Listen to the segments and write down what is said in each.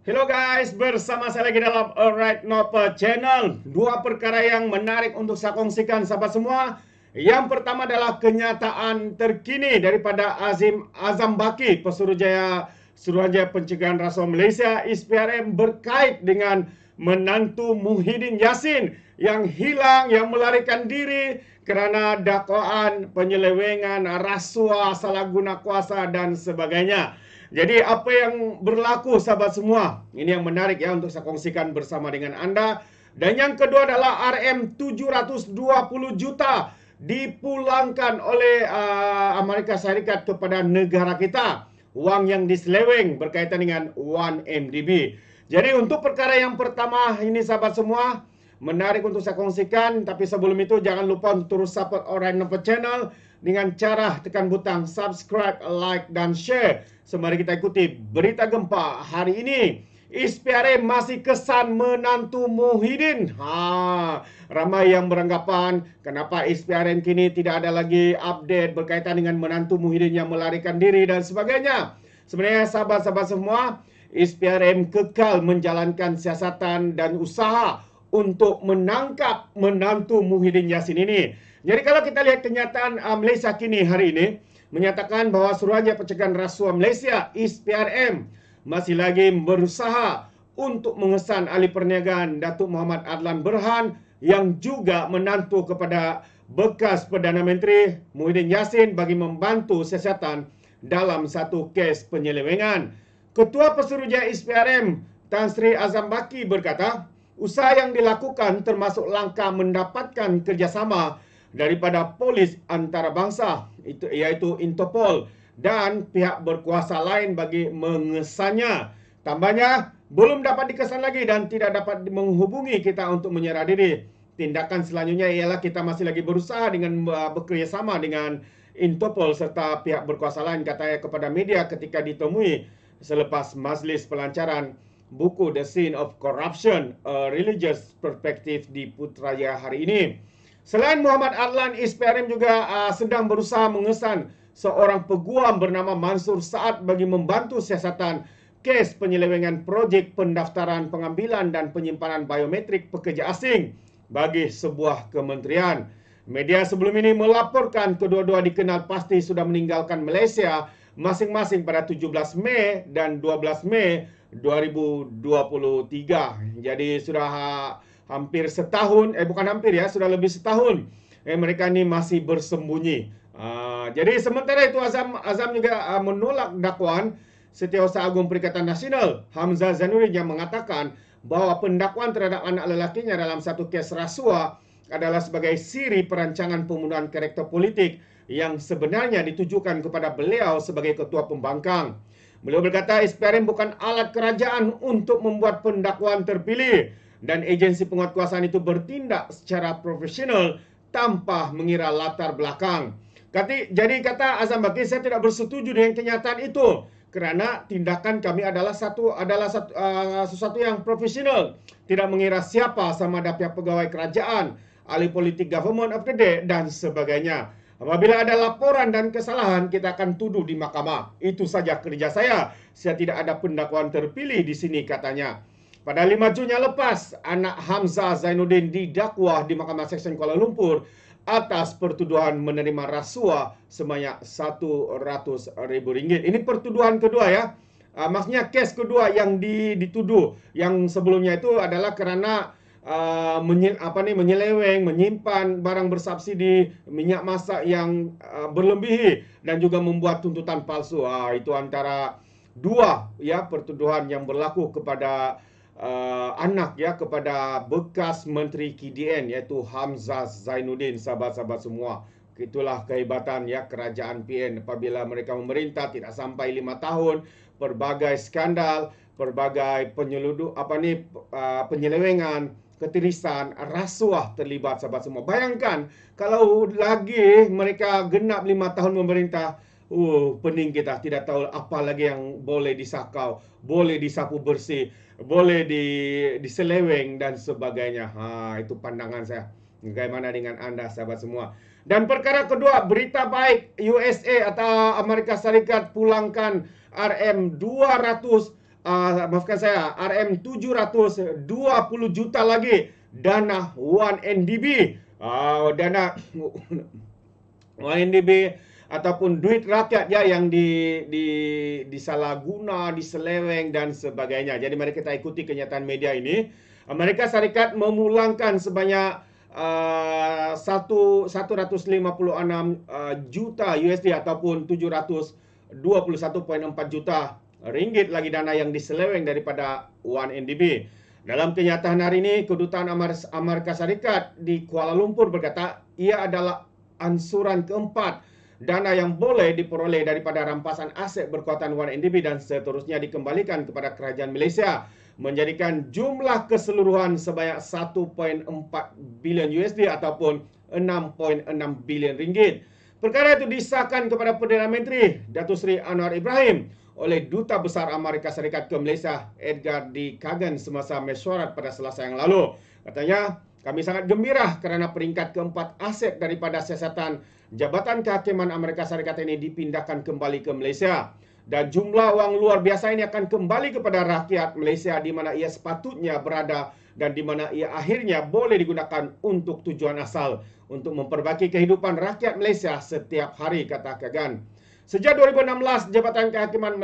Hello guys, bersama saya lagi dalam Alright Novel Channel. Dua perkara yang menarik untuk saya kongsikan sahabat semua. Yang pertama adalah kenyataan terkini daripada Azam Baki, Suruhanjaya Pencegahan Rasuah Malaysia (SPRM) berkait dengan menantu Muhyiddin Yassin yang hilang, yang melarikan diri kerana dakwaan penyelewengan, rasuah, salah guna kuasa dan sebagainya. Jadi apa yang berlaku sahabat semua? Ini yang menarik ya untuk saya kongsikan bersama dengan Anda. Dan yang kedua adalah RM 720 juta dipulangkan oleh Amerika Syarikat kepada negara kita. Wang yang diseleweng berkaitan dengan 1MDB. Jadi untuk perkara yang pertama ini sahabat semua, menarik untuk saya kongsikan. Tapi sebelum itu jangan lupa untuk terus support Alright Novel Channel dengan cara tekan butang subscribe, like dan share. Mari kita ikuti berita gempa hari ini. SPRM masih kesan menantu Muhyiddin. Ramai yang beranggapan kenapa SPRM kini tidak ada lagi update berkaitan dengan menantu Muhyiddin yang melarikan diri dan sebagainya. Sebenarnya sahabat-sahabat semua, SPRM kekal menjalankan siasatan dan usaha untuk menangkap menantu Muhyiddin Yassin ini. Jadi kalau kita lihat kenyataan Malaysia kini hari ini, menyatakan bahawa Suruhanjaya Pencegahan Rasuah Malaysia (SPRM) masih lagi berusaha untuk mengesan ahli perniagaan Datuk Muhammad Adlan Berhan yang juga menantu kepada bekas Perdana Menteri Muhyiddin Yassin bagi membantu siasatan dalam satu kes penyelewengan. Ketua Pesuruhjaya SPRM Tan Sri Azam Baki berkata, usaha yang dilakukan termasuk langkah mendapatkan kerjasama daripada polis antarabangsa iaitu Interpol dan pihak berkuasa lain bagi mengesannya. Tambahnya, belum dapat dikesan lagi dan tidak dapat menghubungi kita untuk menyerah diri. Tindakan selanjutnya ialah kita masih lagi berusaha dengan bekerjasama dengan Interpol serta pihak berkuasa lain, katanya kepada media ketika ditemui selepas majlis pelancaran buku The Scene of Corruption, A Religious Perspective di Putrajaya hari ini. Selain Muhammad Adlan, SPRM juga sedang berusaha mengesan seorang peguam bernama Mansur Saad bagi membantu siasatan kes penyelewengan projek pendaftaran pengambilan dan penyimpanan biometrik pekerja asing bagi sebuah kementerian. Media sebelum ini melaporkan kedua-dua dikenal pasti sudah meninggalkan Malaysia masing-masing pada 17 Mei dan 12 Mei 2023. Jadi sudah hampir setahun, bukan hampir ya, sudah lebih setahun mereka ini masih bersembunyi. Jadi sementara itu Azam juga menolak dakwaan Setiausaha Agung Perikatan Nasional Hamzah Zainuddin yang mengatakan bahawa pendakwaan terhadap anak lelakinya dalam satu kes rasuah adalah sebagai siri perancangan pembunuhan karakter politik yang sebenarnya ditujukan kepada beliau sebagai ketua pembangkang. Beliau berkata SPRM bukan alat kerajaan untuk membuat pendakwaan terpilih dan agensi penguatkuasaan itu bertindak secara profesional tanpa mengira latar belakang. Jadi kata Azam Baki, saya tidak bersetuju dengan kenyataan itu kerana tindakan kami adalah sesuatu yang profesional, tidak mengira siapa, sama ada pihak pegawai kerajaan, ahli politik government of the day dan sebagainya. Apabila ada laporan dan kesalahan, kita akan tuduh di mahkamah. Itu saja kerja saya. Saya tidak ada pendakwaan terpilih di sini, katanya. Pada 5 Jun yang lepas, anak Hamzah Zainuddin didakwa di Mahkamah Seksyen Kuala Lumpur atas pertuduhan menerima rasuah sebanyak RM100,000. Ini pertuduhan kedua ya. Maksudnya kes kedua yang dituduh. Yang sebelumnya itu adalah kerana menyeleweng, menyimpan barang bersubsidi, minyak masak yang berlebihi dan juga membuat tuntutan palsu. Itu antara dua ya pertuduhan yang berlaku kepada anak ya, kepada bekas Menteri KDN iaitu Hamzah Zainuddin. Sahabat-sahabat semua, itulah kehebatan ya kerajaan PN apabila mereka memerintah tidak sampai 5 tahun, pelbagai skandal, pelbagai penyelewengan, ketirisan, rasuah terlibat sahabat semua. Bayangkan kalau lagi mereka genap 5 tahun memerintah, pening kita, tidak tahu apa lagi yang boleh disakau, boleh disapu bersih, boleh diseleweng dan sebagainya. Itu pandangan saya. Bagaimana dengan Anda sahabat semua? Dan perkara kedua, berita baik, USA atau Amerika Serikat pulangkan RM 200 maafkan saya, RM720 juta lagi dana 1NDB. Dana 1NDB ataupun duit rakyat ya yang disalahguna, diseleweng dan sebagainya. Jadi mari kita ikuti kenyataan media ini. Amerika Serikat memulangkan sebanyak 156 juta USD ataupun 721.4 juta ringgit lagi dana yang diseleweng daripada 1NDB. Dalam kenyataan hari ini, Kedutaan Amerika Serikat di Kuala Lumpur berkata ia adalah ansuran keempat dana yang boleh diperoleh daripada rampasan aset berkuatan 1NDB dan seterusnya dikembalikan kepada kerajaan Malaysia, menjadikan jumlah keseluruhan sebanyak 1.4 bilion USD ataupun 6.6 bilion ringgit. Perkara itu disahkan kepada Perdana Menteri Datuk Seri Anwar Ibrahim oleh Duta Besar Amerika Serikat ke Malaysia Edgar D. Kagan semasa mesyuarat pada Selasa yang lalu. Katanya, kami sangat gembira kerana peringkat keempat aset daripada siasatan Jabatan Kehakiman Amerika Serikat ini dipindahkan kembali ke Malaysia. Dan jumlah wang luar biasa ini akan kembali kepada rakyat Malaysia di mana ia sepatutnya berada dan di mana ia akhirnya boleh digunakan untuk tujuan asal untuk memperbaiki kehidupan rakyat Malaysia setiap hari, kata Kagan. Sejak 2016, Jabatan Kehakiman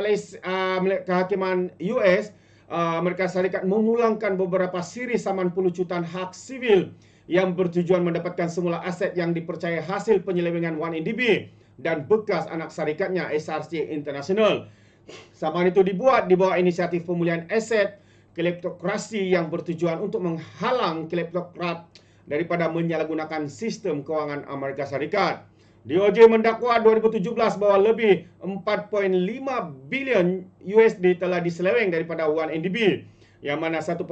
Kehakiman US Amerika Serikat memulangkan beberapa siri saman pelucutan hak sivil yang bertujuan mendapatkan semula aset yang dipercayai hasil penyelewengan 1NDB dan bekas anak syarikatnya SRC International. Saman itu dibuat di bawah inisiatif pemulihan aset kleptokrasi yang bertujuan untuk menghalang kleptokrat daripada menyalahgunakan sistem kewangan Amerika Serikat. DOJ mendakwa 2017 bahawa lebih 4.5 bilion USD telah diseleweng daripada 1NDB, yang mana 1.7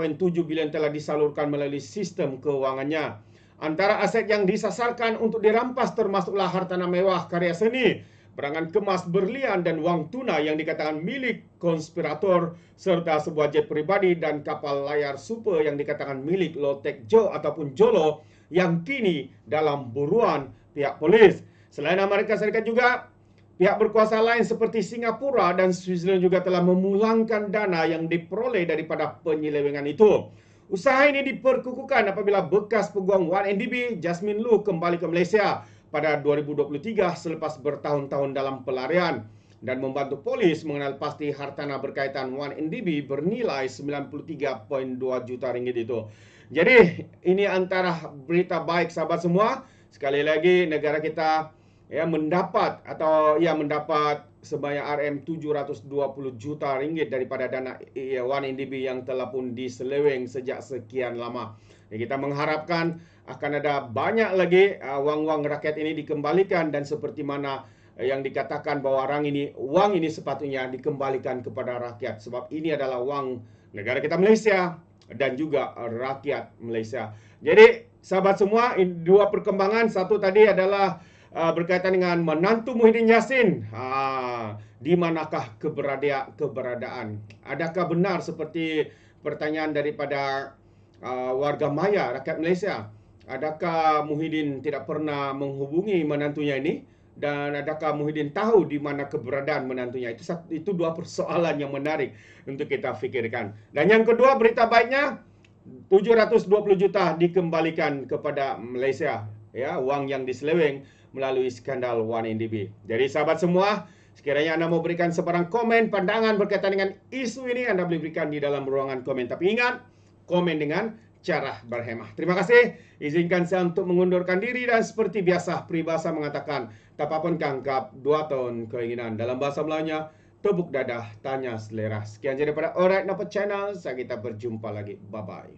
bilion telah disalurkan melalui sistem kewangannya. Antara aset yang disasarkan untuk dirampas termasuklah hartanah mewah, karya seni, perangan kemas berlian dan wang tunai yang dikatakan milik konspirator, serta sebuah jet peribadi dan kapal layar super yang dikatakan milik Lotek Joe ataupun Jolo yang kini dalam buruan pihak polis. Selain Amerika Serikat juga, pihak berkuasa lain seperti Singapura dan Switzerland juga telah memulangkan dana yang diperoleh daripada penyelewengan itu. Usaha ini diperkukuhkan apabila bekas peguam 1NDB, Jasmine Lu, kembali ke Malaysia pada 2023 selepas bertahun-tahun dalam pelarian dan membantu polis mengenal pasti hartanah berkaitan 1NDB bernilai 93.2 juta ringgit itu. Jadi, ini antara berita baik sahabat semua. Sekali lagi, negara kita mendapat sebanyak RM720 juta ringgit daripada dana 1NDB yang telah pun diseleweng sejak sekian lama. Kita mengharapkan akan ada banyak lagi wang-wang rakyat ini dikembalikan dan seperti mana yang dikatakan bahawa wang ini sepatutnya dikembalikan kepada rakyat sebab ini adalah wang negara kita Malaysia dan juga rakyat Malaysia. Jadi sahabat semua, dua perkembangan. Satu tadi adalah berkaitan dengan menantu Muhyiddin Yassin. Di manakah keberadaan? Adakah benar seperti pertanyaan daripada warga Maya, rakyat Malaysia? Adakah Muhyiddin tidak pernah menghubungi menantunya ini? Dan adakah Muhyiddin tahu di mana keberadaan menantunya? Itu dua persoalan yang menarik untuk kita fikirkan. Dan yang kedua, berita baiknya, 720 juta dikembalikan kepada Malaysia. Wang yang diseleweng melalui skandal 1NDB. Jadi sahabat semua, sekiranya anda mau berikan sebarang komen, pandangan berkaitan dengan isu ini, anda boleh berikan di dalam ruangan komen. Tapi ingat, komen dengan cara berhemah. Terima kasih. Izinkan saya untuk mengundurkan diri dan seperti biasa, peribahasa mengatakan, tak apapun kangkap, 2 tahun keinginan. Dalam bahasa Melayunya, tepuk dadah, tanya selera. Sekian jadi pada Alright Napa Channel. Kita berjumpa lagi. Bye-bye.